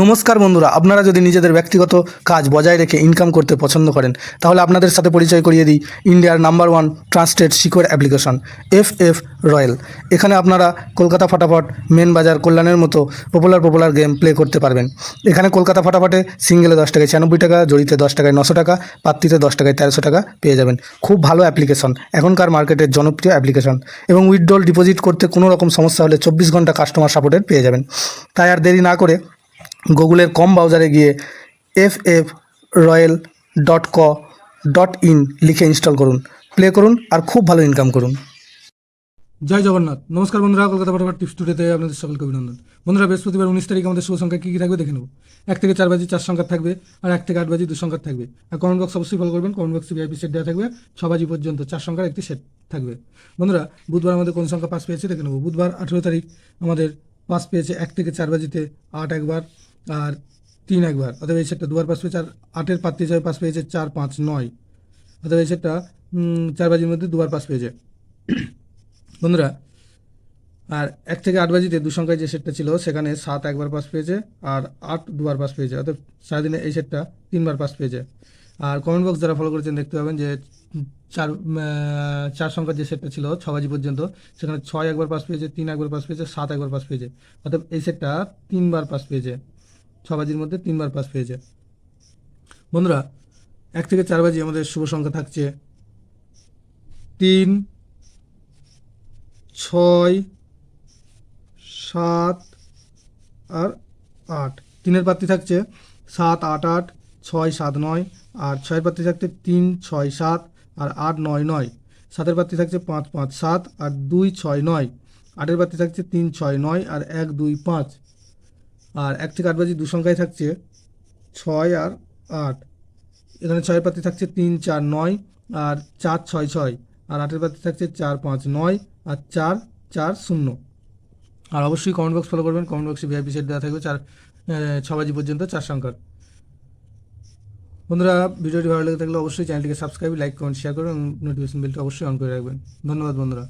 নমস্কার বন্ধুরা, আপনারা যদি নিজেদের ব্যক্তিগত কাজ বজায় রেখে ইনকাম করতে পছন্দ করেন তাহলে আপনাদের সাথে পরিচয় করিয়ে দিই ইন্ডিয়ার number one trusted secure application F royal. এখানে আপনারা কলকাতা ফটাফট, মেন বাজার, কল্যাণের মতো পপুলার গেম প্লে করতে পারবেন। এখানে কলকাতা ফটাফটে সিঙ্গেলে 10 টাকায় 96 টাকা, জড়িতে 10 টাকায় 900 টাকা, পাত্তিতে 10 টাকায় 1300 টাকা পেয়ে যাবেন। খুব ভালো অ্যাপ্লিকেশন, এখনকার মার্কেটের জনপ্রিয় অ্যাপ্লিকেশন এবং উইথড্রল ডিপোজিট করতে কোনো রকম সমস্যা হলে 24 ঘন্টা কাস্টমার সাপোর্টের পেয়ে যাবেন। তাই আর দেরি না করে গুগলের কম ব্রাউজারে গিয়ে FFroyal.co.in লিখে ইনস্টল করুন, প্লে করুন আর খুব ভালো ইনকাম করুন। জয় জগন্নাথ। নমস্কার বন্ধুরা, কলকাতা ফটাফট টিপস টুডেতে আপনাদের সকলকে অভিনন্দন। বন্ধুরা, বৃহস্পতিবার 19 তারিখ আমাদের শুভ সংখ্যা কী কী থাকবে দেখে নেব। 1 থেকে 4 বাজি 4 সংখ্যা থাকবে, আর 1 থেকে 8 বাজি 2 সংখ্যা থাকবে। আর কমেন্ট বক্স অবশ্যই ফলো করবেন। কমেন্ট বক্সে ভিআইপি সেট দেওয়া থাকবে, 6 বাজি পর্যন্ত 4 সংখ্যার একটি সেট থাকবে। বন্ধুরা, বুধবার আমাদের কোন সংখ্যা পাস পেয়েছে দেখে নেব। বুধবার 18 তারিখ আমাদের পাস পেয়েছে 1 থেকে 4 বাজিতে 8 একবার আর 3 একবার, অর্থাৎ এই সেটটা দুবার পাস পেয়েছে। আর 8-এর পাত্তি হিসাবে পাস পেয়েছে 4, 5, 9, অর্থাৎ এই সেটটা 4 বাজির মধ্যে দুবার পাস পেয়েছে। বন্ধুরা, আর 1 থেকে 8 বাজিতে 2 সংখ্যায় যে সেটটা ছিল সেখানে 7 একবার পাস পেয়েছে আর 8 দুবার পাস পেয়েছে, অর্থাৎ সারাদিনে এই সেটটা 3বার পাস পেয়েছে। আর কমেন্ট বক্স যারা ফলো করেছেন দেখতে পাবেন যে 4 সংখ্যার যে সেটটা ছিল 6 বাজি পর্যন্ত, সেখানে 6 একবার পাস পেয়েছে, 3 একবার পাস পেয়েছে, 7 একবার পাস পেয়েছে, অর্থাৎ এই সেটটা 3বার পাস পেয়েছে। 6 বাজির মধ্যে 3বার পাস পেয়েছে। বন্ধুরা, 1 থেকে 4 বাজি আমাদের শুভ সংখ্যা থাকছে 3, 6, 7 আর 8। 3-এর পাত্তি থাকছে 7, 8, 8, 6, 7, 9, আর 6-এর পাত্তি থাকছে 3, 6, 7 আর 8, 9, 9। 7-এর পাত্তি থাকছে 5, 5, 7 আর 2, 6, 9। 8-এর পাত্তি থাকছে 3, 6, 9 আর 1, 2, 5। আর 1 থেকে 8 বাজি 2 সংখ্যায় থাকছে 6 আর 8। এখানে 6-এর পাত্তি থাকছে 3, 4, 9 আর 4, 6, 6। আর 8-এর পাত্তি থাকছে 4, 5, 9 আর 4, 4, 0। আর অবশ্যই কমেন্ট বক্স ফলো করবেন। কমেন্ট বক্সে ভিআইপি সেট দেওয়া থাকবে 6 বাজি পর্যন্ত 4 সংখ্যার। বন্ধুরা, ভিডিওটি ভালো লেগে থাকলে অবশ্যই চ্যানেলটিকে সাবস্ক্রাইব, লাইক, কমেন্ট, শেয়ার করুন এবং নোটিফিকেশন বেলটা অবশ্যই অন করে রাখবেন। ধন্যবাদ বন্ধুরা।